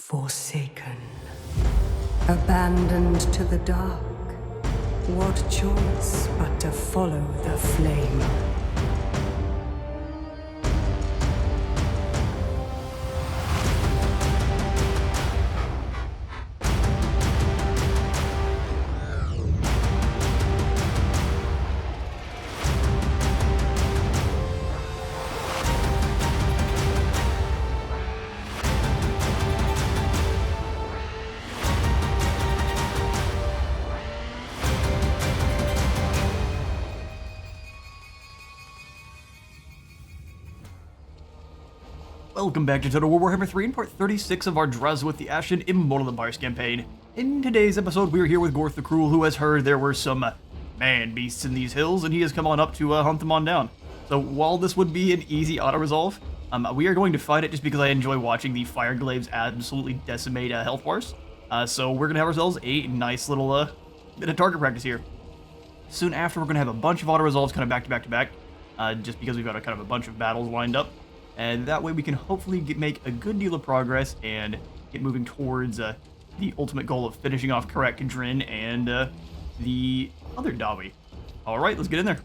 Forsaken, abandoned to the dark, what choice but to follow the flame? Welcome back to Total War Warhammer 3 and part 36 of our Drazhoath the Ashen Immortal Empires campaign. In today's episode, we are here with Gorth the Cruel, who has heard there were some man-beasts in these hills, and he has come on up to hunt them on down. So while this would be an easy auto-resolve, we are going to fight it just because I enjoy watching the fire glaives absolutely decimate health bars. So we're going to have ourselves a nice little bit of target practice here. Soon after, we're going to have a bunch of auto-resolves kind of back to back to back, just because we've got a bunch of battles lined up. And that way we can hopefully make a good deal of progress and get moving towards the ultimate goal of finishing off Karak Drin and the other Dawi. Alright, let's get in there.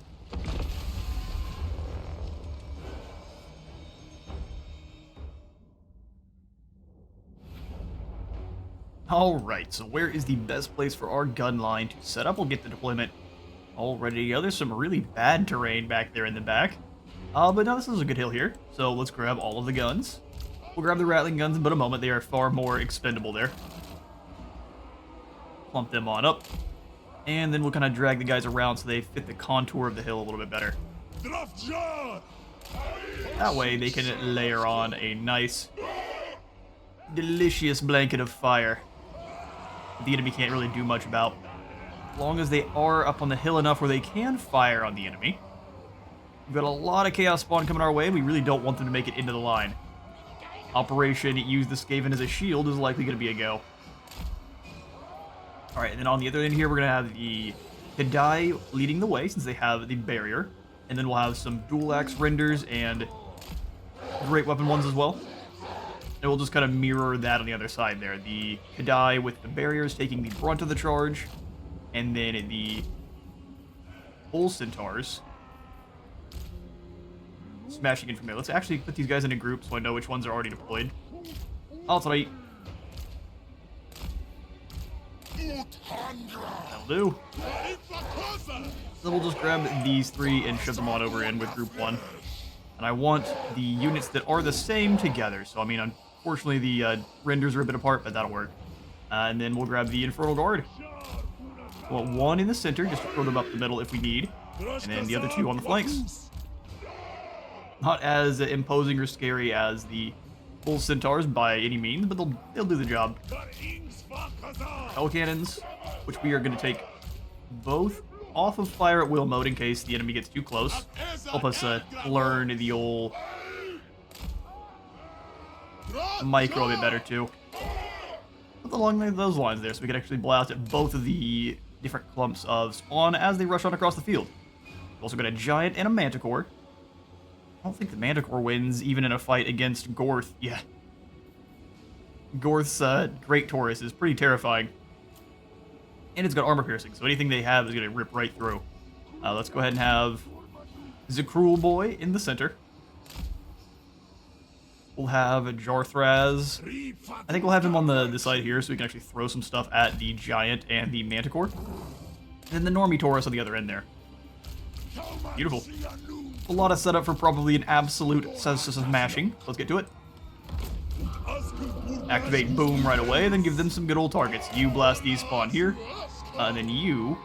Alright, so where is the best place for our gun line to set up? We'll get the deployment all ready to go. There's some really bad terrain back there in the back. But no, this is a good hill here, so let's grab all of the guns. We'll grab the Rattling guns in but a moment. They are far more expendable there. Plump them on up. And then we'll kind of drag the guys around so they fit the contour of the hill a little bit better. That way they can layer on a nice, delicious blanket of fire the enemy can't really do much about. As long as they are up on the hill enough where they can fire on the enemy. We've got a lot of Chaos Spawn coming our way, and we really don't want them to make it into the line. Operation Use the Skaven as a shield is likely going to be a go. Alright, and then on the other end here, we're going to have the Hidai leading the way, since they have the barrier. And then we'll have some dual axe renders and great weapon ones as well. And we'll just kind of mirror that on the other side there. The Hidai with the barriers taking the brunt of the charge, and then the Bull Centaurs smashing in from there. Let's actually put these guys in a group so I know which ones are already deployed. That'll do. Then we'll just grab these three and shove them on over in with group one. And I want the units that are the same together. So, I mean, unfortunately, the renders are a bit apart, but that'll work. And then we'll grab the Infernal Guard. We'll want one in the center, just to throw them up the middle if we need. And then the other two on the flanks. Not as imposing or scary as the Bull Centaurs by any means, but they'll do the job. Hell Cannons, which we are going to take both off of fire at will mode in case the enemy gets too close. Help us learn the old micro a bit better too. But along those lines there, so we can actually blast at both of the different clumps of spawn as they rush on across the field. We've also got a Giant and a Manticore. I don't think the Manticore wins, even in a fight against Gorth. Yeah. Gorth's Great Taurus is pretty terrifying. And it's got armor piercing, so anything they have is going to rip right through. Let's go ahead and have the Cruel Boy in the center. We'll have Jarthraz. I think we'll have him on the side here so we can actually throw some stuff at the Giant and the Manticore. And then the Normie Taurus on the other end there. Beautiful. A lot of setup for probably an absolute smashing. Let's get to it. Activate Boom right away, then give them some good old targets. You blast these spawn here, and then you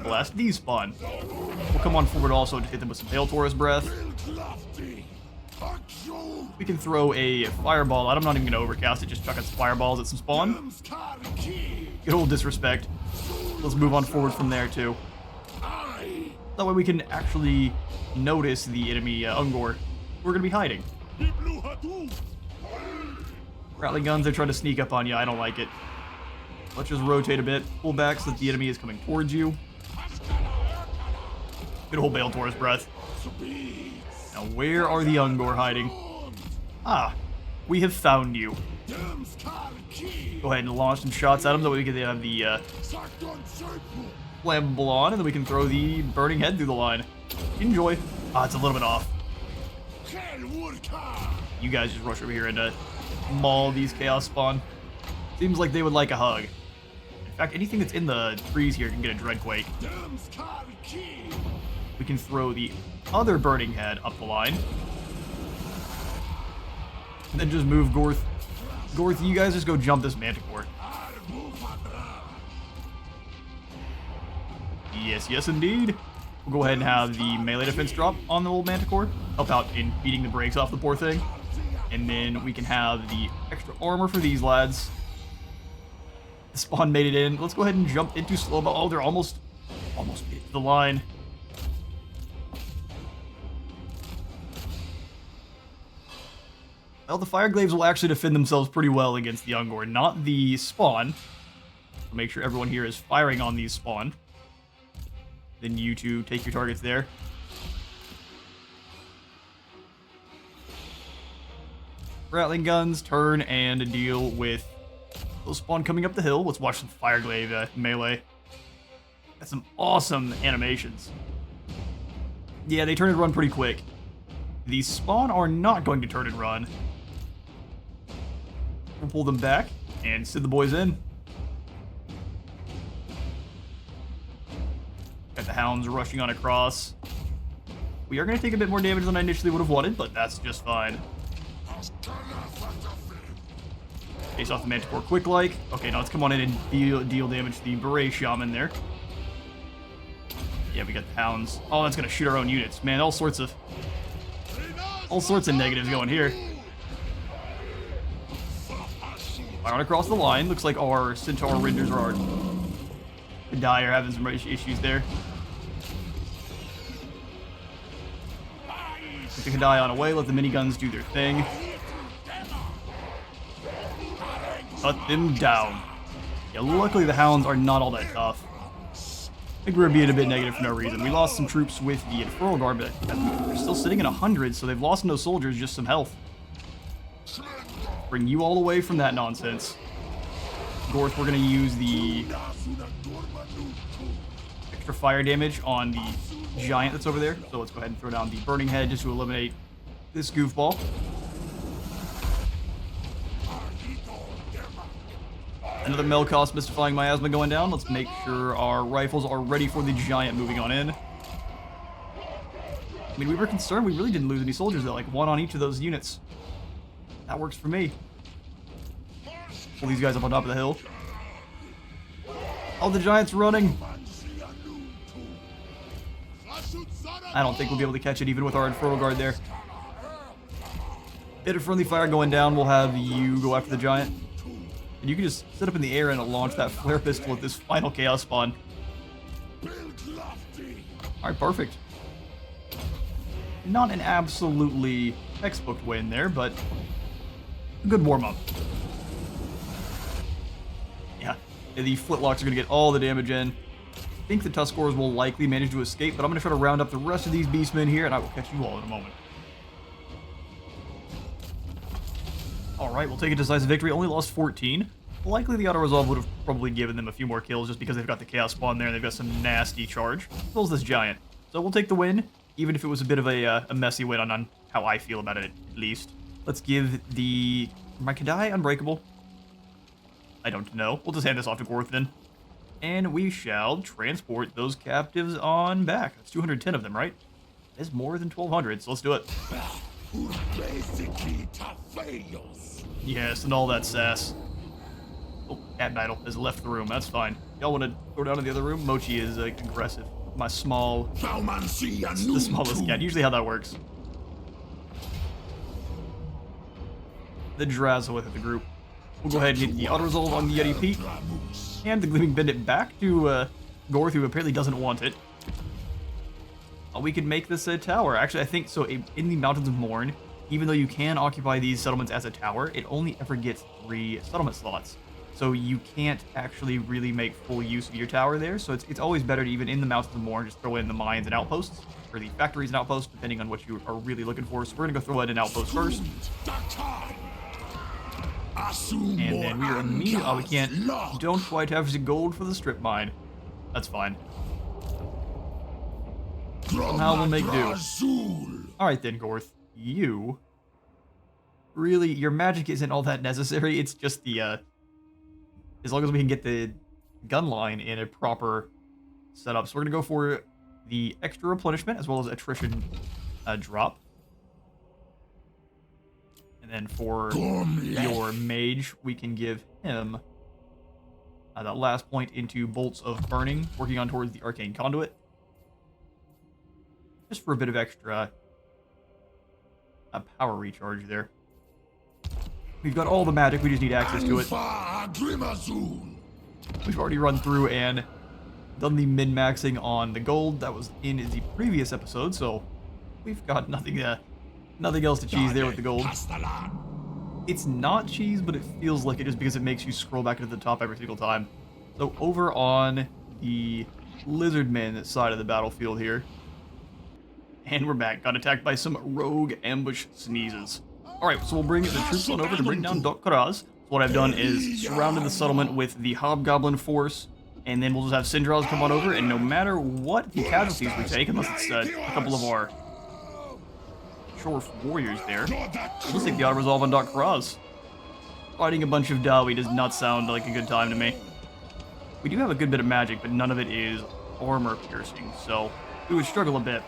blast these spawn. We'll come on forward also to hit them with some Hail Taurus Breath. We can throw a Fireball out. I'm not even going to overcast it, just chucking some Fireballs at some spawn. Good old disrespect. Let's move on forward from there too. That way we can actually notice the enemy Ungor. We're going to be hiding. Rattling guns, they're trying to sneak up on you. I don't like it. Let's just rotate a bit. Pull back so that the enemy is coming towards you. Good old Hail Taurus Breath. Now where are the Ungor hiding? Ah, we have found you. Go ahead and launch some shots at him, that way we can have the flammable on, and then we can throw the burning head through the line. Enjoy. Ah, it's a little bit off. You guys just rush over here and maul these chaos spawn. Seems like they would like a hug. In fact, anything that's in the trees here can get a dreadquake. We can throw the other burning head up the line. And then just move Gorth. Gorth, you guys just go jump this manticore. Yes, yes indeed. We'll go ahead and have the melee defense drop on the old manticore. Help out in beating the brakes off the poor thing. And then we can have the extra armor for these lads. The spawn made it in. Let's go ahead and jump into slow-mo. Oh, they're almost hit the line. Well, the Fireglaves will actually defend themselves pretty well against the Ungor, not the spawn. So make sure everyone here is firing on these spawn. Then you two take your targets there. Rattling guns, turn and deal with those spawn coming up the hill. Let's watch some Fireglaive melee. That's some awesome animations. Yeah, they turn and run pretty quick. These spawn are not going to turn and run. We'll pull them back and send the boys in. Got the hounds rushing on across. We are going to take a bit more damage than I initially would have wanted, but that's just fine. Face off the Manticore quick-like. Okay, now let's come on in and deal damage to the Beret Shaman there. Yeah, we got the hounds. Oh, that's going to shoot our own units. Man, all sorts of negatives going here. Firing across the line. Looks like our Centaur Renders or our Kadai are having some issues there. Put the Kadai on away. Let the miniguns do their thing. Cut them down. Yeah, luckily the hounds are not all that tough. I think we're being a bit negative for no reason. We lost some troops with the Infernal Guard, but they're still sitting at 100, so they've lost no soldiers, just some health. Bring you all away from that nonsense. Gorth, we're going to use the extra fire damage on the giant that's over there. So let's go ahead and throw down the Burning Head just to eliminate this goofball. Another Melkos Mystifying Miasma going down. Let's make sure our rifles are ready for the giant moving on in. I mean, we were concerned. We really didn't lose any soldiers, though. Like, one on each of those units. That works for me. Pull these guys up on top of the hill. Oh, the giant's running. I don't think we'll be able to catch it even with our Infernal Guard there. Bit of friendly fire going down. We'll have you go after the giant. And you can just sit up in the air and launch that flare pistol at this final chaos spawn. Alright, perfect. Not an absolutely textbook win there, but a good warm-up. Yeah, the Flitlocks are going to get all the damage in. I think the Tuskors will likely manage to escape, but I'm going to try to round up the rest of these beastmen here, and I will catch you all in a moment. Alright, we'll take a decisive victory. Only lost 14. Likely the auto-resolve would have probably given them a few more kills just because they've got the Chaos Spawn there and they've got some nasty charge. As well as this giant. So we'll take the win, even if it was a bit of a messy win on how I feel about it, at least. Let's give the... My Kadai unbreakable? I don't know. We'll just hand this off to Gorth then. And we shall transport those captives on back. That's 210 of them, right? That's more than 1,200, so let's do it. Yes, and all that sass. Oh, Cat Idol has left the room. That's fine. Y'all want to throw down in the other room? Mochi is aggressive. My small... the smallest cat. Usually how that works. The Drazhoath of the group. We'll go ahead and get the auto-resolve on the Yeti Pete. And the Gleaming Bandit back to Gorth, who apparently doesn't want it. We could make this a tower. Actually, I think so. In the Mountains of Morn, even though you can occupy these settlements as a tower, it only ever gets 3 settlement slots. So you can't actually really make full use of your tower there. So it's always better to, even in the Mountains of Morn, just throw in the mines and outposts, or the factories and outposts, depending on what you are really looking for. So we're going to go throw in an outpost first. And then we are immediately... Oh, we can't... Don't quite have the gold for the strip mine. That's fine. Somehow we'll make do. Alright then, Gorth. You... Really, your magic isn't all that necessary. It's just the, as long as we can get the gun line in a proper setup. So we're going to go for the extra replenishment as well as attrition drop. And then for your mage, we can give him that last point into Bolts of Burning, working on towards the Arcane Conduit. Just for a bit of extra power recharge there. We've got all the magic, we just need access to it. We've already run through and done the min-maxing on the gold that was in the previous episode, so we've got nothing else to cheese there with the gold. It's not cheese, but it feels like it just because it makes you scroll back into the top every single time. So over on the Lizardmen side of the battlefield here, and we're back. Got attacked by some rogue ambush sneezes. Alright, so we'll bring the troops on over to bring down Dokkaraz. So what I've done is surrounded the settlement with the Hobgoblin force, and then we'll just have Syndraz come on over, and no matter what the casualties we take, unless it's a couple of our Shorf warriors there, we'll just take the auto-resolve on Dokkaraz. Fighting a bunch of Dawi does not sound like a good time to me. We do have a good bit of magic, but none of it is armor-piercing, so we would struggle a bit.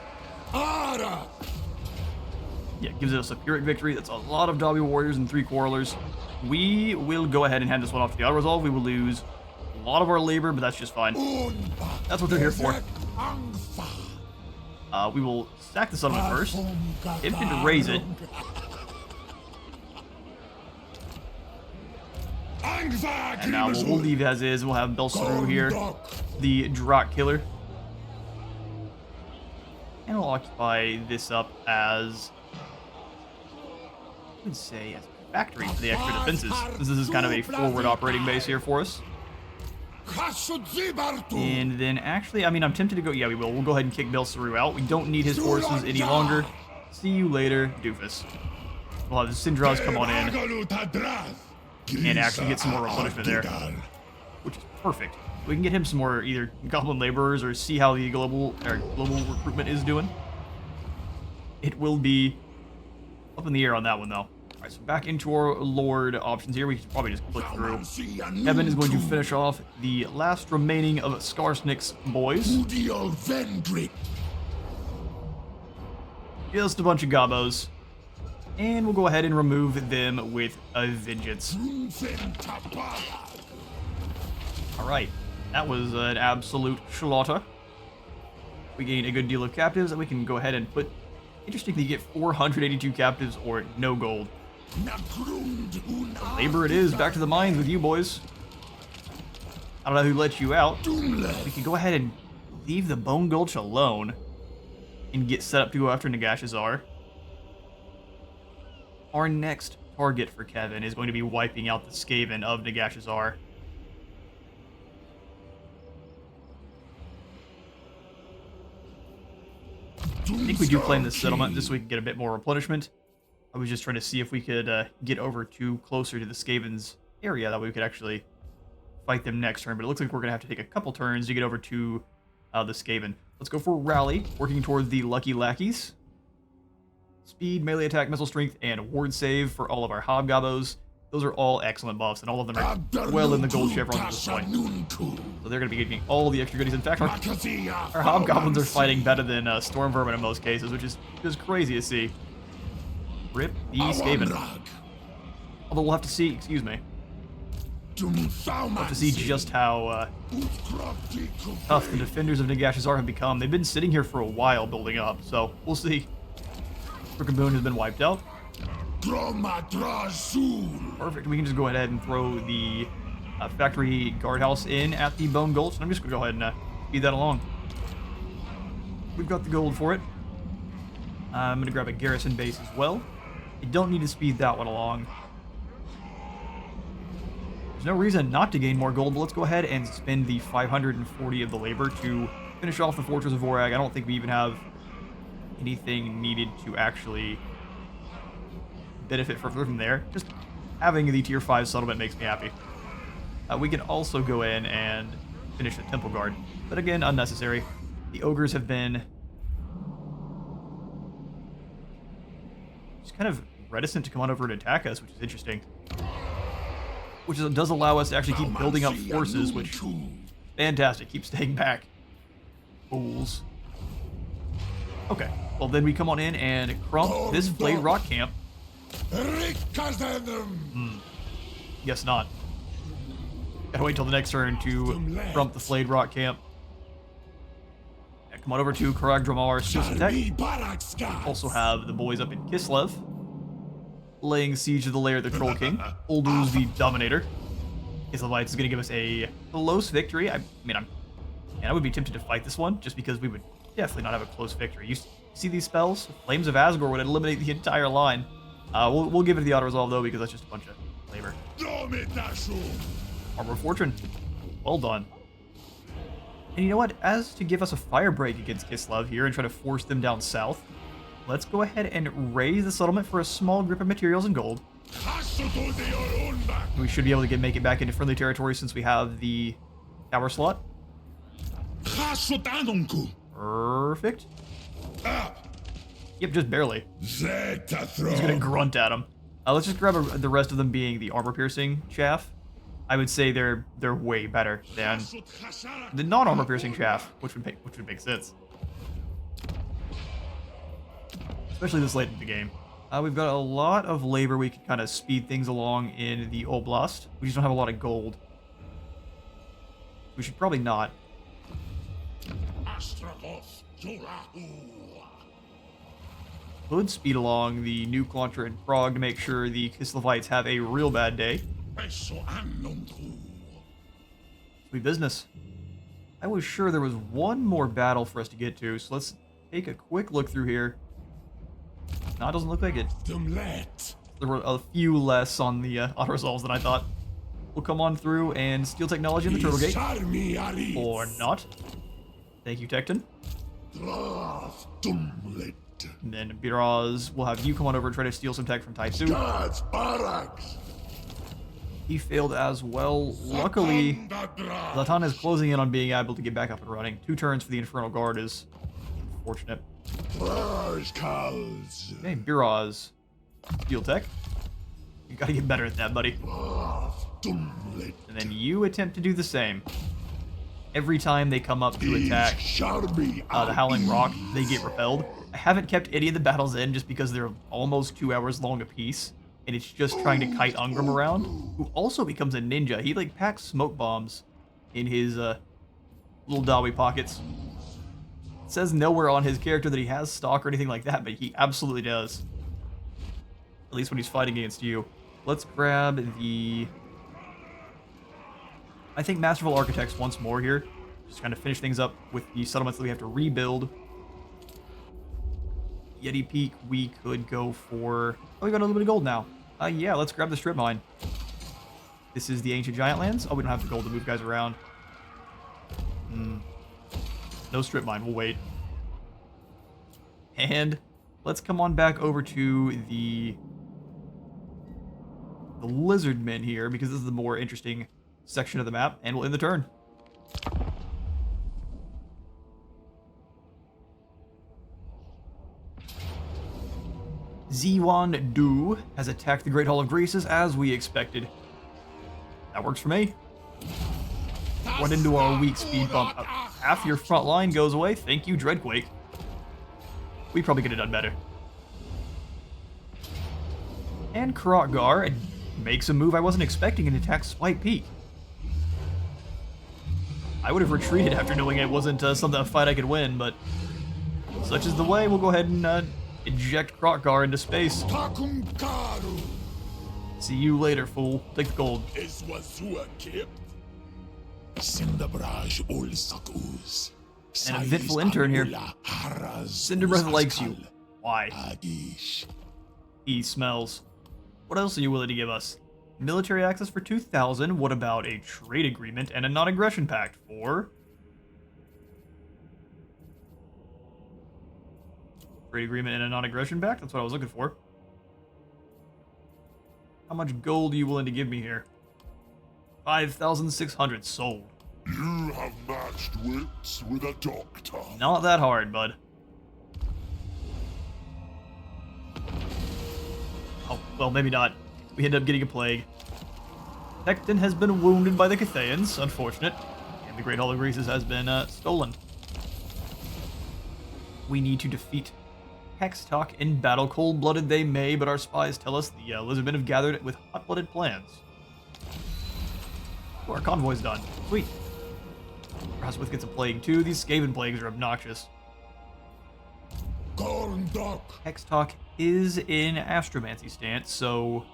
Yeah, gives us a Pyrrhic victory. That's a lot of Dawi warriors and 3 quarrelers. We will go ahead and hand this one off to the auto-resolve. We will lose a lot of our labor, but that's just fine. That's what they're here for. We will sack the settlement first. Tempted to raise it. And now we'll leave as is. We'll have Belsaru here, the Drazhoath killer. And we'll occupy this up as... I would say as a factory for the extra defenses. This is kind of a forward operating base here for us. And then actually, I mean, I'm tempted to go, yeah, we will. We'll go ahead and kick Belsaru out. We don't need his forces any longer. See you later, doofus. We'll have Syndraz come on in and actually get some more replenishment there, which is perfect. We can get him some more either goblin laborers or see how the global recruitment is doing. It will be up in the air on that one, though. Alright, so back into our Lord options here. We can probably just click through. Kevin is going to finish off the last remaining of Skarsnik's boys. Just a bunch of gobos. And we'll go ahead and remove them with a vengeance. Alright, that was an absolute slaughter. We gain a good deal of captives, and we can go ahead and put... Interestingly, you get 482 captives or no gold. Labor it is. Back to the mines with you boys. I don't know who let you out. We can go ahead and leave the Bone Gulch alone and get set up to go after Nagashazar. Our next target for Kevin is going to be wiping out the Skaven of Nagashazar. I think we do claim this settlement just so we can get a bit more replenishment. I was just trying to see if we could get over to closer to the Skaven's area. That way we could actually fight them next turn. But it looks like we're going to have to take a couple turns to get over to the Skaven. Let's go for Rally, working towards the Lucky Lackeys. Speed, melee attack, missile strength, and ward save for all of our Hobgoblins. Those are all excellent buffs, and all of them are well in the gold chevrons at this point. So they're going to be getting all the extra goodies. In fact, our Hobgoblins are fighting better than Storm Vermin in most cases, which is just crazy to see. Rip the Skaven. Although we'll have to see, excuse me. We'll have to see just how tough the defenders of Nagashazar have become. They've been sitting here for a while building up, so we'll see. Frickin' Boone has been wiped out. Perfect. We can just go ahead and throw the factory guardhouse in at the Bone Gulch. And I'm just going to go ahead and speed that along. We've got the gold for it. I'm going to grab a garrison base as well. You don't need to speed that one along. There's no reason not to gain more gold, but let's go ahead and spend the 540 of the labor to finish off the Fortress of Vorag. I don't think we even have anything needed to actually benefit from there. Just having the tier 5 settlement makes me happy. We can also go in and finish the Temple Guard, but again, unnecessary. The ogres have been just kind of reticent to come on over and attack us, which is interesting. Which does allow us to actually keep building up forces, which fantastic. Keep staying back, fools. Okay, well then we come on in and crump this flayed rock camp. Guess not. Gotta wait till the next turn to crump the flayed rock camp. Yeah, come on over to Karag Dramar, steal some tech. Also have the boys up in Kislev, laying siege to the lair of the Troll King. Ulduz the Dominator. Kislevites is gonna give us a close victory. I mean, I would be tempted to fight this one, just because we would definitely not have a close victory. You see these spells? Flames of Asgore would eliminate the entire line. We'll give it the auto-resolve, though, because that's just a bunch of labor. Armor of Fortune. Well done. And you know what? As to give us a fire break against Kislev here and try to force them down south, let's go ahead and raise the settlement for a small grip of materials and gold. We should be able to make it back into friendly territory since we have the tower slot. Perfect. Yep, just barely. He's gonna grunt at him. Let's just grab the rest of them being the armor piercing chaff. I would say they're way better than the non-armor piercing chaff, which would make sense. Especially this late in the game. We've got a lot of labor. We can kind of speed things along in the Oblast. We just don't have a lot of gold. We should probably not. Could speed along the nuke launcher in Prague to make sure the Kislevites have a real bad day. Sweet business. I was sure there was one more battle for us to get to, so let's take a quick look through here. No, it doesn't look like it. There were a few less on the auto-resolves than I thought. We'll come on through and steal technology in the Turtle Gate. Or not. Thank you, Tecton. And then Biraz, we'll have you come on over and try to steal some tech from Taisu. He failed as well. Luckily, Zlatan is closing in on being able to get back up and running. 2 turns for the Infernal Guard is unfortunate. Okay, Biraz. Steal tech. You gotta get better at that, buddy. And then you attempt to do the same. Every time they come up to attack the Howling Rock, they get repelled. I haven't kept any of the battles in just because they're almost 2 hours long apiece. And it's just trying to kite Ungrim around, who also becomes a ninja. He, like, packs smoke bombs in his little Dawi pockets. It says nowhere on his character that he has stock or anything like that, but he absolutely does. At least when he's fighting against you. Let's grab the... I think Masterful Architects once more here. Just kind of finish things up with the settlements that we have to rebuild. Yeti Peak, we could go for... Oh, we got a little bit of gold now. Yeah, let's grab the strip mine. This is the Ancient Giant Lands. Oh, we don't have the gold to move guys around. No strip mine, we'll wait. And let's come on back over to the lizard men here, because this is the more interesting section of the map, and we'll end the turn. Ziwan Du has attacked the Great Hall of Greases as we expected. That works for me. Run into our weak speed bump. Half your front line goes away. Thank you, Dreadquake. We probably could have done better. And Krotgar makes a move I wasn't expecting and attacks Spite Peak. I would have retreated after knowing it wasn't a fight I could win, but such is the way. We'll go ahead and eject Krotgar into space. See you later, fool. Take the gold. An eventful intern here. Cinderbreath likes you. Why? He smells. What else are you willing to give us? Military access for 2,000. What about a trade agreement and a non-aggression pact for... Trade agreement and a non-aggression pact? That's what I was looking for. How much gold are you willing to give me here? 5,600 sold. You have matched wits with a doctor. Not that hard, bud. Oh, well, maybe not. We end up getting a plague. Tecton has been wounded by the Cathayans, unfortunate. And the Great Hall of Graces has been stolen. We need to defeat Hextalk in battle. Cold-blooded they may, but our spies tell us the lizardmen have gathered with hot-blooded plans. Oh, our convoy's done. Sweet. Drazhoath gets a plague too. These Skaven plagues are obnoxious. Hextalk is in Astromancy stance, so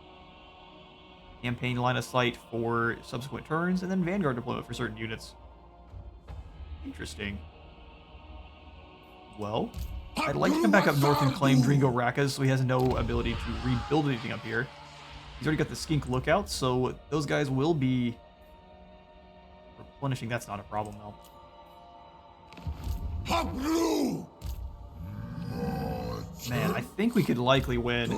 campaign line of sight for subsequent turns, and then Vanguard deployment for certain units. Interesting. Well, I'd like to come back up north and claim Dringo Rakas, so he has no ability to rebuild anything up here. He's already got the Skink Lookout, so those guys will be replenishing. That's not a problem, though. Man, I think we could likely win.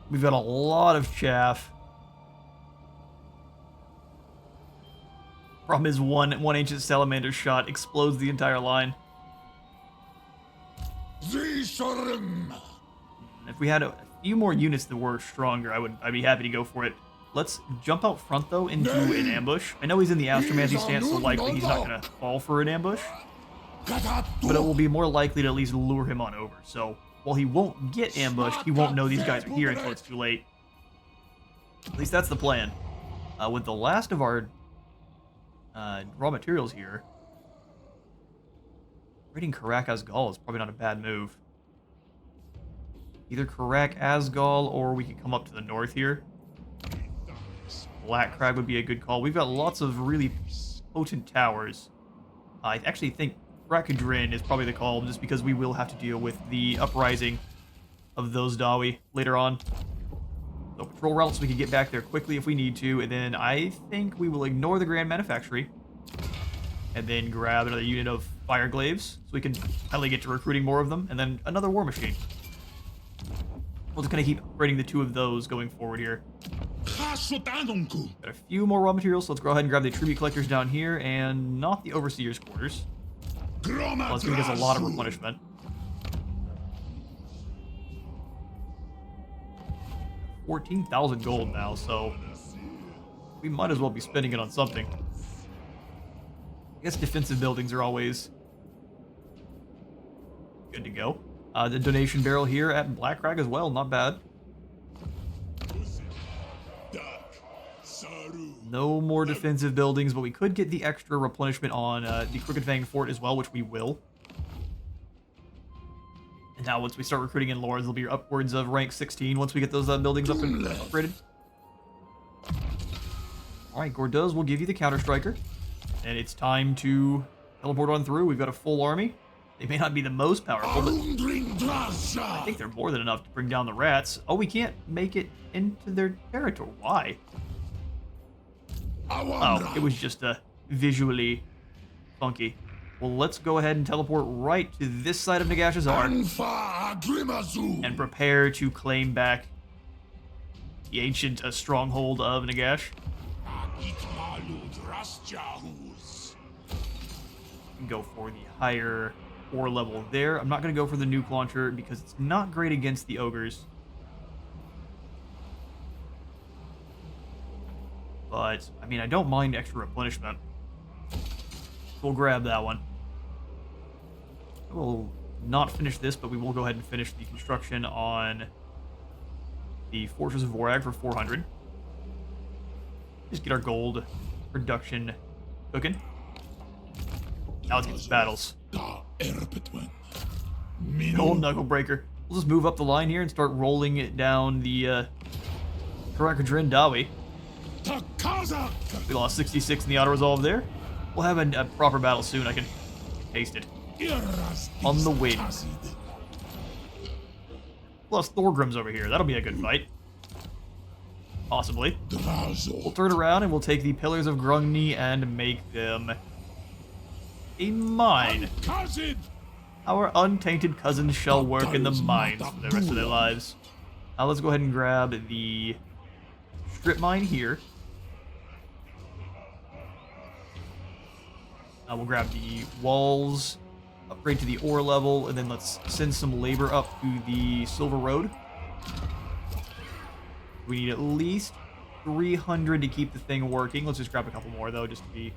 We've got a lot of chaff. Problem is one ancient salamander shot explodes the entire line. If we had a few more units that were stronger, I'd be happy to go for it. Let's jump out front though into an ambush. I know he's in the Astromancy stance, so likely he's not gonna fall for an ambush. But it will be more likely to at least lure him on over. So while he won't get ambushed, he won't know these guys are here until it's too late. At least that's the plan. With the last of our raw materials here, raiding Karak Asgal is probably not a bad move. Either Karak Asgal or we could come up to the north here. Black Crag would be a good call. We've got lots of really potent towers. I actually think Rakudrin is probably the call, just because we will have to deal with the uprising of those Dawi later on. So patrol routes, we can get back there quickly if we need to, and then I think we will ignore the Grand Manufactory and then grab another unit of Fire Glaives, so we can finally get to recruiting more of them, and then another War Machine. We'll just kind of keep upgrading the two of those going forward here. Got a few more raw materials, so let's go ahead and grab the Tribute Collectors down here, and not the Overseer's Quarters. Well, it's going to give us a lot of replenishment. $14,000 gold now, so we might as well be spending it on something. I guess defensive buildings are always good to go. The donation barrel here at Black Crag as well, not bad. No more defensive buildings, but we could get the extra replenishment on the Crooked Fang Fort as well, which we will. And now once we start recruiting in lords, they'll be upwards of rank 16 once we get those buildings up and upgraded. Alright, Gorduz will give you the Counter Striker. And it's time to teleport on through. We've got a full army. They may not be the most powerful, but I think they're more than enough to bring down the rats. Oh, we can't make it into their territory. Why? Oh, it was just visually funky. Well, let's go ahead and teleport right to this side of Nagash's-Ar and prepare to claim back the ancient stronghold of Nagash. Go for the higher ore level there. I'm not going to go for the nuke launcher because it's not great against the ogres. But, I mean, I don't mind extra replenishment. We'll grab that one. We'll not finish this, but we will go ahead and finish the construction on the Fortress of Vorag for 400. Just get our gold production cooking. Now let's get to battles. Old Knuckle Breaker. We'll just move up the line here and start rolling it down the Karakadrin Dawi. We lost 66 in the auto resolve there. We'll have a proper battle soon. I can taste it. On the wind. Plus Thorgrim's over here. That'll be a good fight. Possibly. We'll turn around and we'll take the Pillars of Grungni and make them a mine. Our untainted cousins shall work in the mines for the rest of their lives. Let's go ahead and grab the strip mine here. We'll grab the walls, upgrade to the ore level, and then let's send some labor up to the Silver Road. We need at least 300 to keep the thing working. Let's just grab a couple more, though, just to be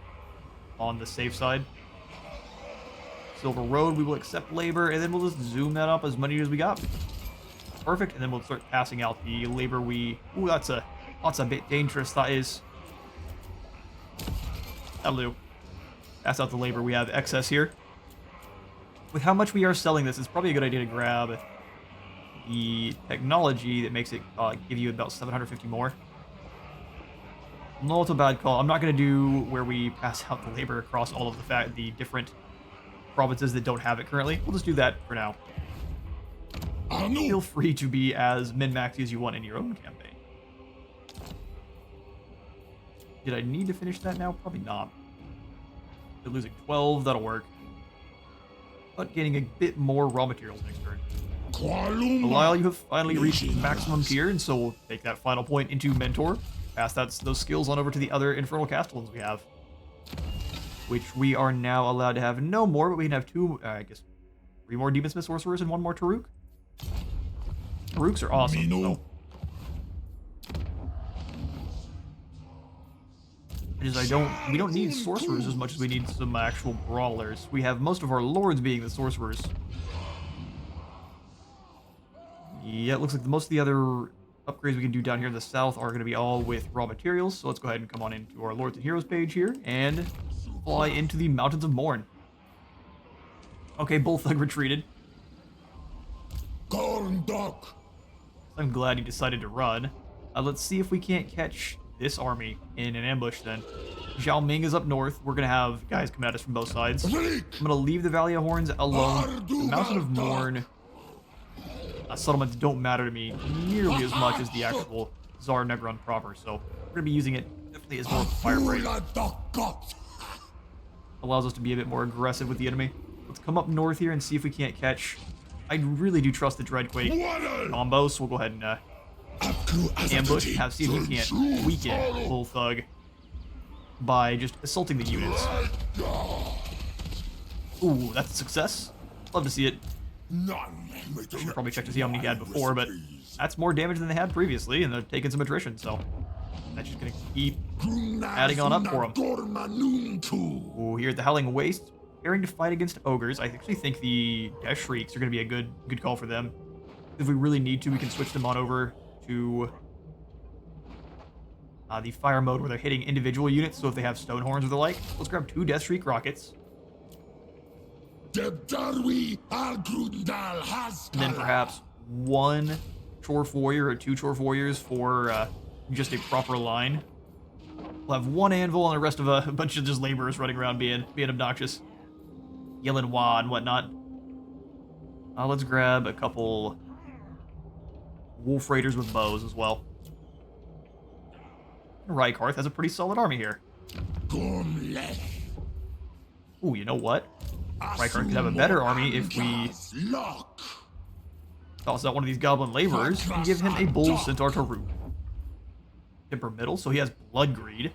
on the safe side. Silver Road, we will accept labor, and then we'll just zoom that up as many as we got. Perfect, and then we'll start passing out the labor we... Ooh, that's a bit dangerous, that is. That'll do. Pass out the labor we have excess here. With how much we are selling this, it's probably a good idea to grab the technology that makes it give you about 750 more. Not a bad call. I'm not going to do where we pass out the labor across all of the different provinces that don't have it currently. We'll just do that for now. Feel free to be as min-maxy as you want in your own campaign. Did I need to finish that now? Probably not. They're losing 12, that'll work. But gaining a bit more raw materials next turn. Belial, you have finally reached maximum tier, and so we'll take that final point into Mentor. Pass those skills on over to the other Infernal Castellans we have. Which we are now allowed to have no more, but we can have two, I guess, 3 more Demon Smith Sorcerers and 1 more Taruk. Taruks are awesome, though. We don't need sorcerers as much as we need some actual brawlers. We have most of our lords being the sorcerers. Yeah, it looks like most of the other upgrades we can do down here in the south are going to be all with raw materials. So let's go ahead and come on into our Lords and Heroes page here and fly into the Mountains of Morn. Okay, Bullthug retreated. I'm glad he decided to run. Let's see if we can't catch this army in an ambush then. Zhao Ming is up north. We're going to have guys come at us from both sides. I'm going to leave the Valley of Horns alone. The Mountain of Morn settlements don't matter to me nearly as much as the actual Tsar Negron proper, so we're going to be using it definitely as more fire break. Allows us to be a bit more aggressive with the enemy. Let's come up north here and see if we can't catch... I really do trust the Dreadquake combo, so we'll go ahead and ambush and see if we can't weaken Bullthug by just assaulting the units. Ooh, that's a success. Love to see it. Should probably check to see how many he had before, but that's more damage than they had previously, and they're taking some attrition, so that's just gonna keep adding on up for them. Ooh, here at the Howling Waste, preparing to fight against ogres. I actually think the Death Shrieks are gonna be a good call for them. If we really need to, we can switch them on over to the fire mode where they're hitting individual units, so if they have stone horns or the like. Let's grab 2 Death Shriek rockets. And then perhaps 1 Chorf Warrior or 2 Chorf Warriors for just a proper line. We'll have 1 anvil and the rest of a bunch of just laborers running around being obnoxious. Yelling wah and whatnot. Let's grab a couple Wolf Raiders with bows as well. Rykarth has a pretty solid army here. Ooh, you know what? Rykarth could have a better army if we toss out one of these goblin laborers and give him a bull centaur Taruk. Temperamental, so he has blood greed.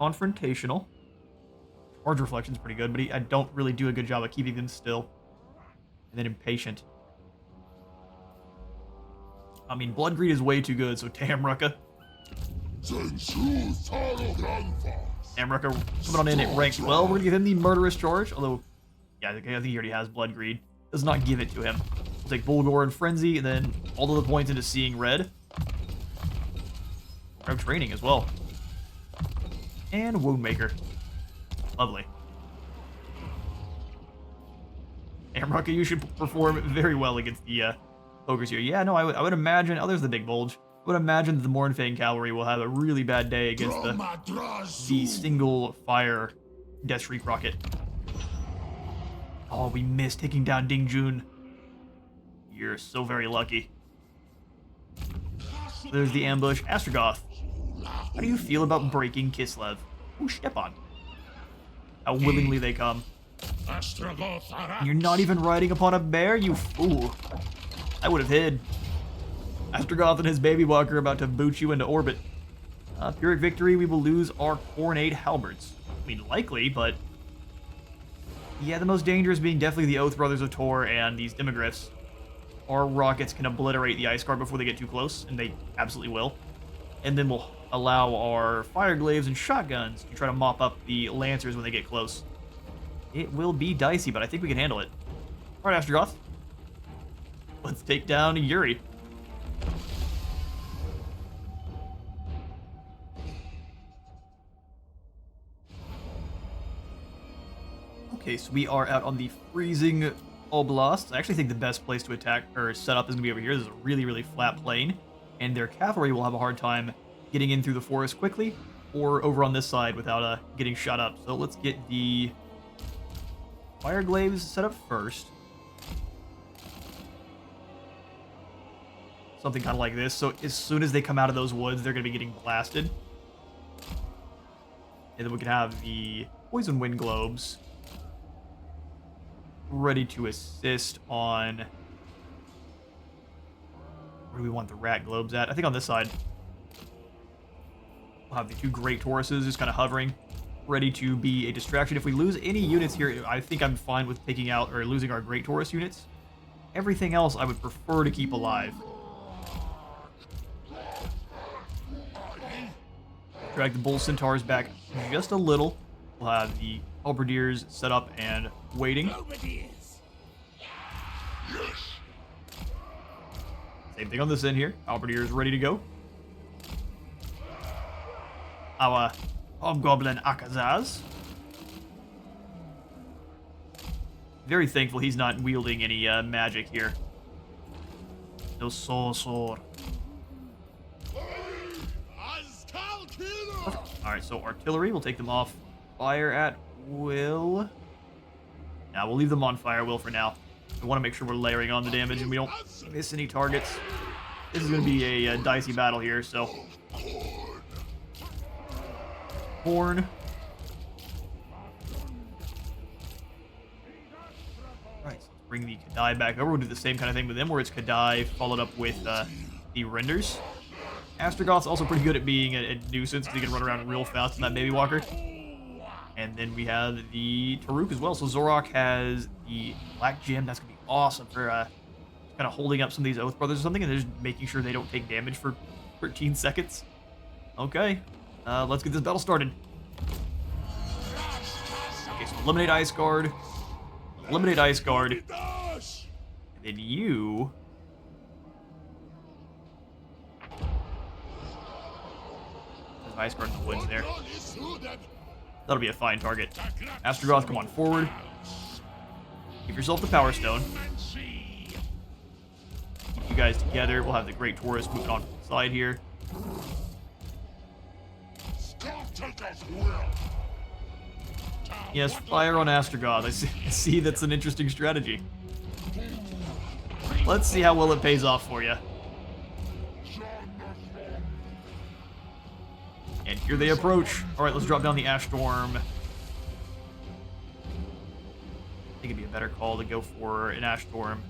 Confrontational. Charge reflection's pretty good, but I don't really do a good job of keeping them still. And then impatient. I mean, blood greed is way too good, so Tamruka. Tamruka coming on in at rank 12. We're gonna give him the murderous charge, although, yeah, I think he already has blood greed. Does not give it to him. We'll take Bulgor and Frenzy, and then all of the points into Seeing Red. Grab Training as well. And Woundmaker. Lovely. Tamruka, you should perform very well against the ogres here. Yeah, no, I would imagine... Oh, there's the big bulge. I would imagine that the Mornfang Cavalry will have a really bad day against the single fire Death Shriek rocket. Oh, we missed taking down Dingjun. You're so very lucky. There's the ambush. Astrogoth. How do you feel about breaking Kislev? Ooh, Stepan. How willingly they come. You're not even riding upon a bear, you fool. I would have hid. Astrogoth and his baby walker are about to boot you into orbit. Pyrrhic victory, we will lose our Coronate halberds. I mean, likely, but... yeah, the most dangerous being definitely the Oath Brothers of Tor and these Demogryphs. Our rockets can obliterate the Ice Guard before they get too close, and they absolutely will. And then we'll allow our Fire Glaives and Shotguns to try to mop up the Lancers when they get close. It will be dicey, but I think we can handle it. Alright, Astrogoth. Let's take down Yuri. Okay, so we are out on the freezing Oblast. I actually think the best place to attack or set up is going to be over here. This is a really, really flat plain, and their cavalry will have a hard time getting in through the forest quickly, or over on this side without getting shot up. So let's get the Fire Glaives set up first. Something kind of like this. So as soon as they come out of those woods, they're going to be getting blasted. And then we can have the Poison Wind Globes ready to assist on... where do we want the Rat Globes at? I think on this side. We'll have the two Great Tauruses just kind of hovering, ready to be a distraction. If we lose any units here, I think I'm fine with taking out or losing our Great Taurus units. Everything else I would prefer to keep alive. Drag the Bull Centaurs back just a little. We'll have the Halberdiers set up and waiting. Same thing on this end here. Halberdiers ready to go. Our Hobgoblin Akazaz. Very thankful he's not wielding any magic here. No soul sword. Alright, so artillery, we'll take them off fire at will. Now we'll leave them on fire will for now. We want to make sure we're layering on the damage and we don't miss any targets. This is going to be a dicey battle here, so... Horn. Alright, so let's bring the Kadai back over. We'll do the same kind of thing with them, where it's Kadai followed up with the Renders. Astrogoth's also pretty good at being a nuisance, because he can run around real fast in that Baby Walker. And then we have the Taruk as well. So Zorok has the Black Gem. That's going to be awesome for kind of holding up some of these Oath Brothers or something, and just making sure they don't take damage for 13 seconds. Okay, let's get this battle started. Okay, so eliminate Ice Guard. Eliminate Ice Guard. And then you... Ice Guard in the woods there. That'll be a fine target. Astrogoth, come on forward. Give yourself the Power Stone. Keep you guys together. We'll have the Great Taurus moving on from the side here. Yes, fire on Astrogoth. I see that's an interesting strategy. Let's see how well it pays off for you. And here they approach. Alright, let's drop down the Ash Storm. I think it'd be a better call to go for an Ash Storm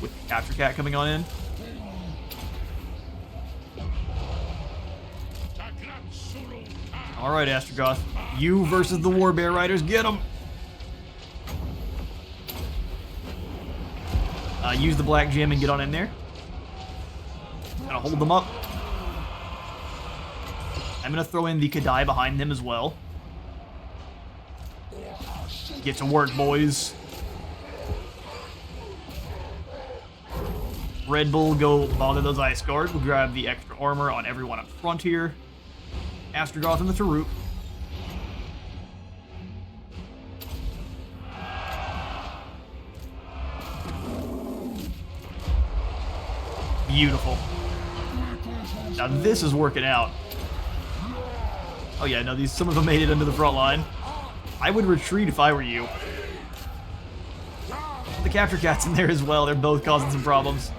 with the Capture Cat coming on in. Alright, Astrogoth. You versus the Warbear Riders. Get them! Use the Black Gem and get on in there. Gotta hold them up. I'm going to throw in the Kadai behind them as well. Get to work, boys. Red Bull, go bother those Ice Guards. We'll grab the extra armor on everyone up front here. Astrogoth and the Taruk. Beautiful. Now this is working out. Oh yeah, no, some of them made it into the front line. I would retreat if I were you. The Capture Cat's in there as well. They're both causing some problems.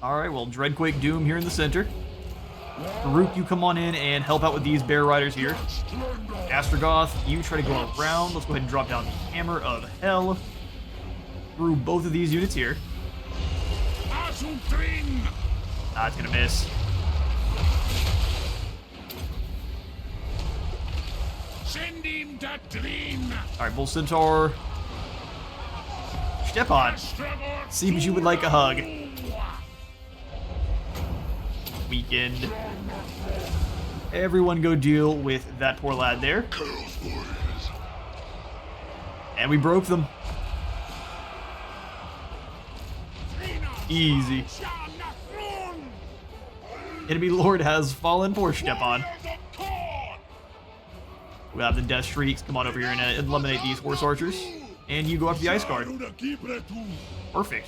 Alright, well, Dreadquake Doom here in the center. Farouk, you come on in and help out with these Bear Riders here. Astrogoth, you try to go around. Let's go ahead and drop down the Hammer of Hell through both of these units here. It's gonna miss. Alright, Bull Centaur. Stepan. Seems you would like a hug. Weakened. Everyone go deal with that poor lad there. And we broke them. Easy. Enemy Lord has fallen for Stepan. We have the Death Shrieks. Come on over here and eliminate these Horse Archers. And you go after the Ice Guard. Perfect.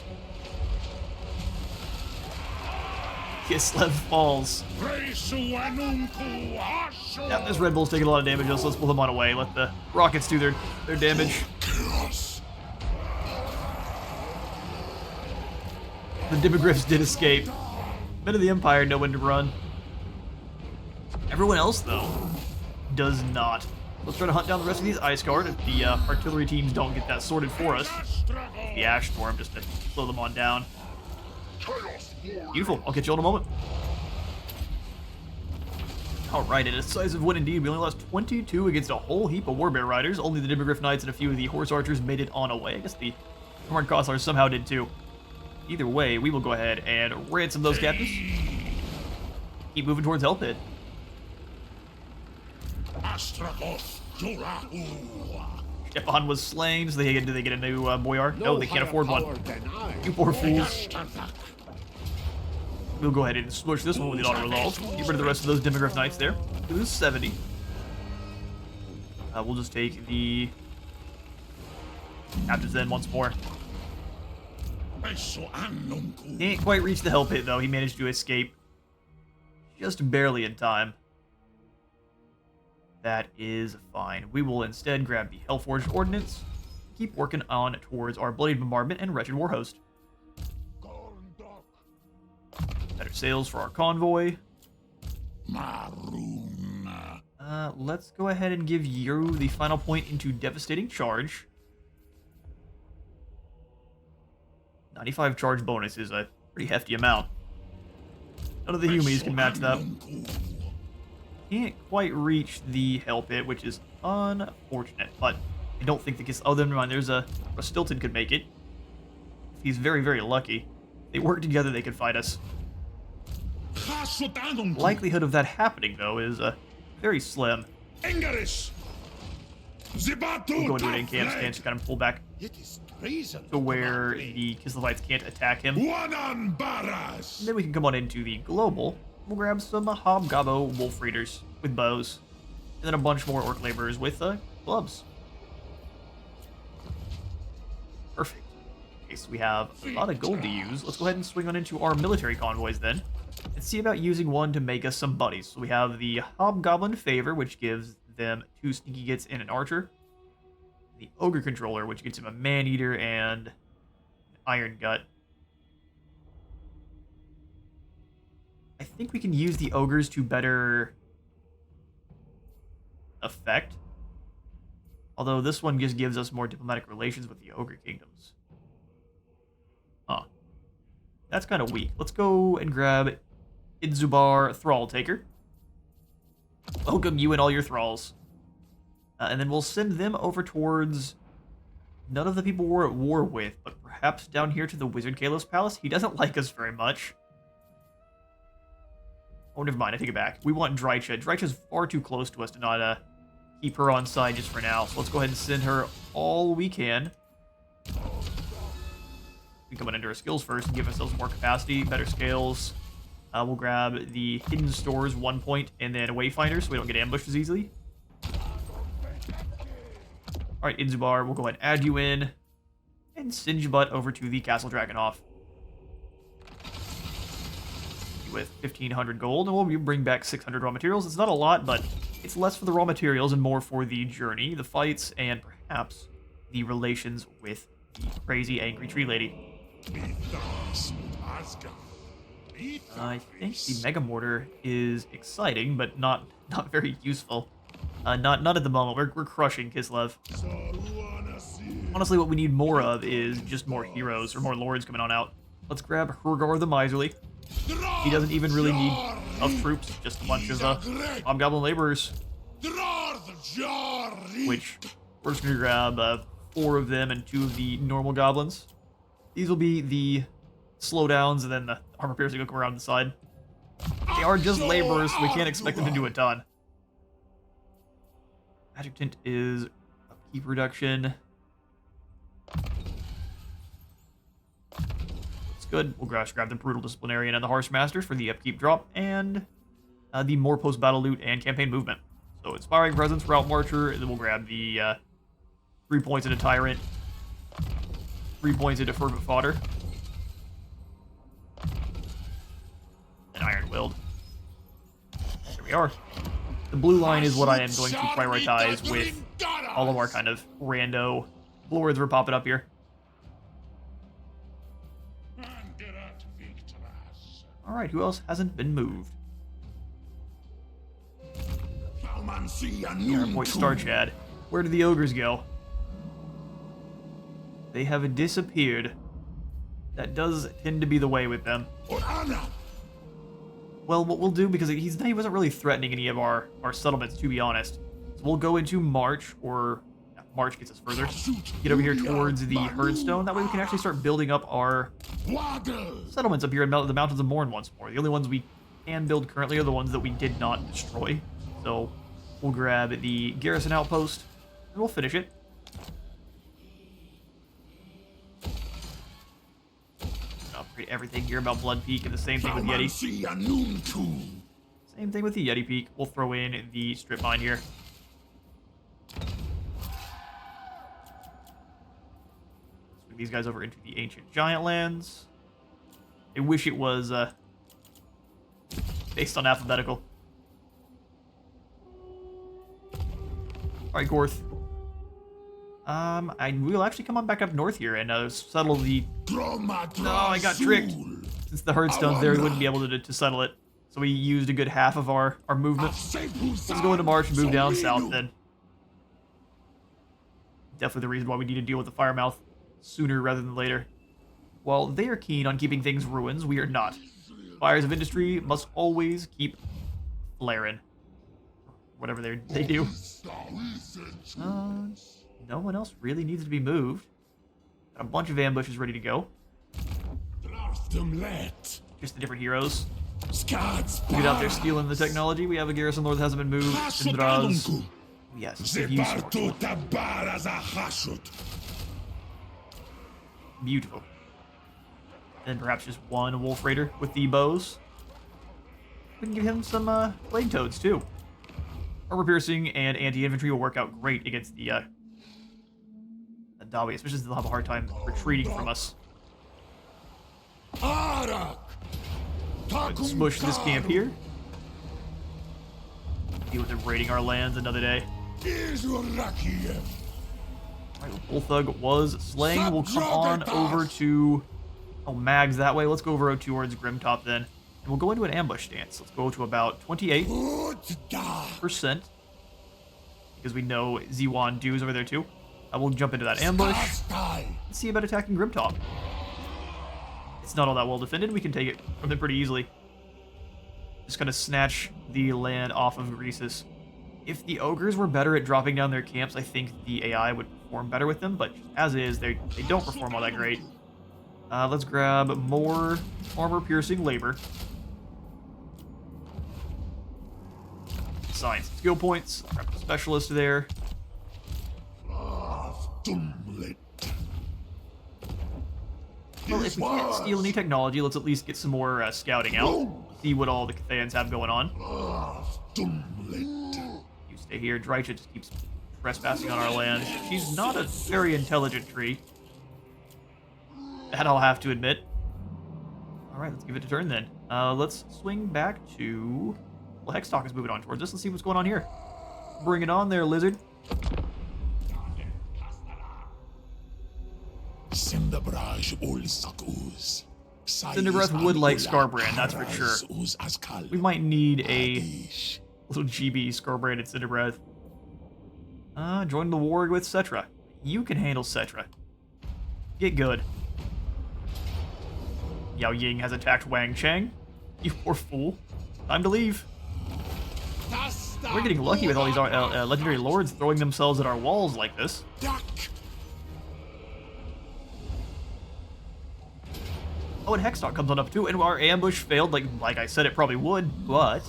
Kislev falls. Yep, this Red Bull's taking a lot of damage, so let's pull them on away. Let the rockets do their damage. The Demogryphs did escape. Men of the Empire know when to run. Everyone else, though, does not. Let's try to hunt down the rest of these Ice Guard if the artillery teams don't get that sorted for us. The Ash Storm just to slow them on down. Beautiful. I'll catch you all in a moment. Alright, a decisive win indeed. We only lost 22 against a whole heap of Warbear Riders. Only the Demogryph Knights and a few of the Horse Archers made it on away. I guess the Armored Cosslars somehow did too. Either way, we will go ahead and ransom those captives. Keep moving towards Hell Pit. Stepan was slain, so do they get a new Boyar? No, they can't afford one. You poor fools. We'll go ahead and smush this one with the auto-resolve. Get rid of the rest of those Demogryph Knights there. Lose 70. We'll just take the captives then once more. Can't quite reach the Hell Pit, though. He managed to escape just barely in time. That is fine. We will instead grab the Hellforged Ordnance, keep working on towards our Bloodied Bombardment and Wretched Warhost. Better sails for our convoy. Let's go ahead and give you the final point into Devastating Charge. 95 charge bonus is a pretty hefty amount. None of the Humies can match that. Can't quite reach the Hell Pit, which is unfortunate, but I don't think the oh, never mind, there's a Stilton could make it. If he's very, very lucky. If they work together, they could fight us. Likelihood of that happening, though, is very slim. We'll go into an in-camp stance to kind of pull back to where the Kislevites can't attack him. And then we can come on into the global. We'll grab some Hobgobbo Wolf Raiders with bows. And then a bunch more Orc Laborers with clubs. Perfect. Okay, so we have a lot of gold to use. Let's go ahead and swing on into our military convoys then. And see about using one to make us some buddies. So we have the Hobgoblin Favor, which gives them 2 Sneaky Gits and an Archer. The Ogre Controller, which gets him a Man-Eater and an Iron Gut. I think we can use the Ogres to better effect. Although this one just gives us more diplomatic relations with the Ogre Kingdoms. Huh. That's kind of weak. Let's go and grab Idzubar Thrall Taker. Welcome you and all your thralls. And then we'll send them over towards none of the people we're at war with, but perhaps down here to the Wizard Kalos Palace. He doesn't like us very much. Oh, never mind. I take it back. We want Drazhoath. Drazhoath's far too close to us to not keep her on side just for now. So let's go ahead and send her all we can. We come on into our skills first and give ourselves more capacity, better scales. We'll grab the Hidden Stores 1 point and then Wayfinder so we don't get ambushed as easily. Alright, Idzubar, we'll go ahead and add you in and send your butt over to the Castle Drakenhof. With 1,500 gold, and we'll bring back 600 raw materials. It's not a lot, but it's less for the raw materials and more for the journey, the fights, and perhaps the relations with the crazy angry tree lady. I think the Mega Mortar is exciting, but not very useful. Not at the moment. We're crushing Kislev. Honestly, what we need more of is just more heroes or more lords coming on out. Let's grab Hergar the Miserly. He doesn't even really need enough troops, just a bunch of hobgoblin laborers. Which we're just gonna grab 4 of them and 2 of the normal goblins. These will be the slowdowns, and then the armor piercing will come around the side. They are just laborers, so we can't expect them to do a ton. Magic Tint is upkeep reduction. That's good. We'll grab the Brutal Disciplinarian and the Harsh Masters for the upkeep drop, and the more post-battle loot and campaign movement. So Inspiring Presence, Route Marcher, and then we'll grab the 3 points into Tyrant, 3 points into Fervent Fodder, and Iron Willed. There we are. The blue line is what I am going to prioritize with all of our kind of rando lords we're popping up here. Alright, who else hasn't been moved? Our boy Star Chad. Where did the ogres go? They have disappeared. That does tend to be the way with them. Well, what we'll do, because he wasn't really threatening any of our settlements, to be honest. So we'll go into March, or March gets us further. Get over here towards the Herdstone. That way we can actually start building up our settlements up here in the Mountains of Morn once more. The only ones we can build currently are the ones that we did not destroy. So we'll grab the Garrison Outpost, and we'll finish it. Upgrade everything here about Blood Peak, and the same thing with Yeti. Same thing with the Yeti Peak. We'll throw in the Strip Mine here. Swing these guys over into the Ancient Giant Lands. I wish it was based on alphabetical. Alright, Gorth. We'll actually come on back up north here and settle the... No, I got tricked. Since the Herdstone's there, we wouldn't be able to settle it. So we used a good half of our movement. Let's go into March and move down south then. Definitely the reason why we need to deal with the Firemouth sooner rather than later. While they are keen on keeping things ruins, we are not. Fires of Industry must always keep flaring. Whatever they do. No one else really needs to be moved. Got a bunch of ambushes ready to go. Just the different heroes. Get out there stealing the technology. We have a Garrison Lord that hasn't been moved. Drazhoath. Yes, beautiful. Then perhaps just one Wolf Raider with the bows. We can give him some Blade Toads too. Armor Piercing and Anti-Infantry will work out great against the Dawi, especially since they'll have a hard time retreating from us. Let's smush this camp here. Deal with them raiding our lands another day. Alright, Bullthug was slain. We'll come on over to... Oh, Mags that way. Let's go over towards Grimtop then. And we'll go into an ambush stance. Let's go to about 28%. Because we know Z1 Dew is over there too. We'll jump into that ambush. Let's see about attacking Grimtop. It's not all that well defended. We can take it from them pretty easily. Just kind of snatch the land off of Greasus. If the ogres were better at dropping down their camps, I think the AI would perform better with them. But as is, they don't perform all that great. Let's grab more armor-piercing labor. Science skill points. Grab the specialist there. Well, if we can't steal any technology, let's at least get some more scouting out. See what all the Cathayans have going on. You stay here. Drazhoath just keeps trespassing on our land. She's not a very intelligent tree. That I'll have to admit. Alright, let's give it a turn then. Let's swing back to... Well, Hextalk is moving on towards us. Let's see what's going on here. Bring it on there, lizard. Cinderbreath would like Scarbrand, that's for sure. We might need a little GB Scarbrand and Cinderbreath. Join the war with Cetra. You can handle Cetra. Get good. Yao Ying has attacked Wang Cheng. You poor fool. Time to leave. We're getting lucky with all these legendary lords throwing themselves at our walls like this. Oh, and Hexstalk comes on up too, and our ambush failed like I said it probably would, but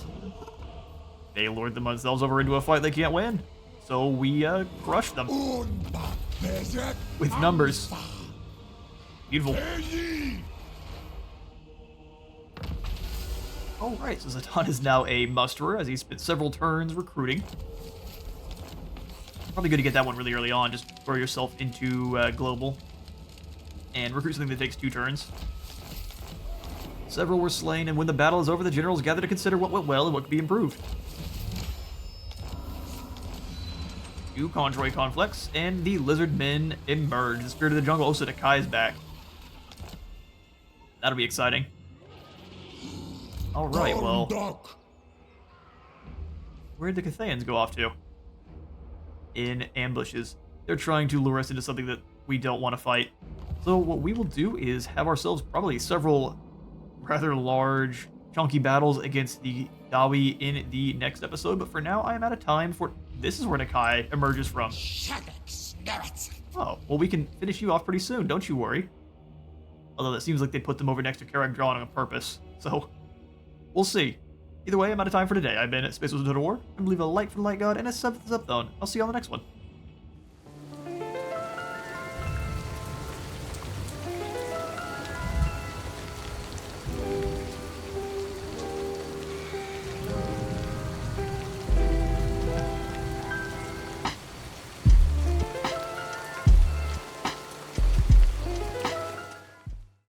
they lured themselves over into a fight they can't win. So we crushed them with numbers. Beautiful. Alright, so Zatan is now a musterer as he spent several turns recruiting. Probably good to get that one really early on, just throw yourself into global and recruit something that takes 2 turns. Several were slain, and when the battle is over, the generals gather to consider what went well and what could be improved. 2 Controy conflicts, and the lizard men emerge. The spirit of the jungle, Osa Dakai is back. That'll be exciting. Alright, well... Where'd the Cathayans go off to? In ambushes. They're trying to lure us into something that we don't want to fight. So what we will do is have ourselves probably several rather large, chunky battles against the Dawi in the next episode, but for now I am out of time for... This is where Nakai emerges from. Oh, well we can finish you off pretty soon, don't you worry. Although it seems like they put them over next to Karak Drawn on purpose, so we'll see. Either way, I'm out of time for today. I've been at Space Wizard War, and leave a like for the Light God and a sub for the Sub Zone. I'll see you on the next one.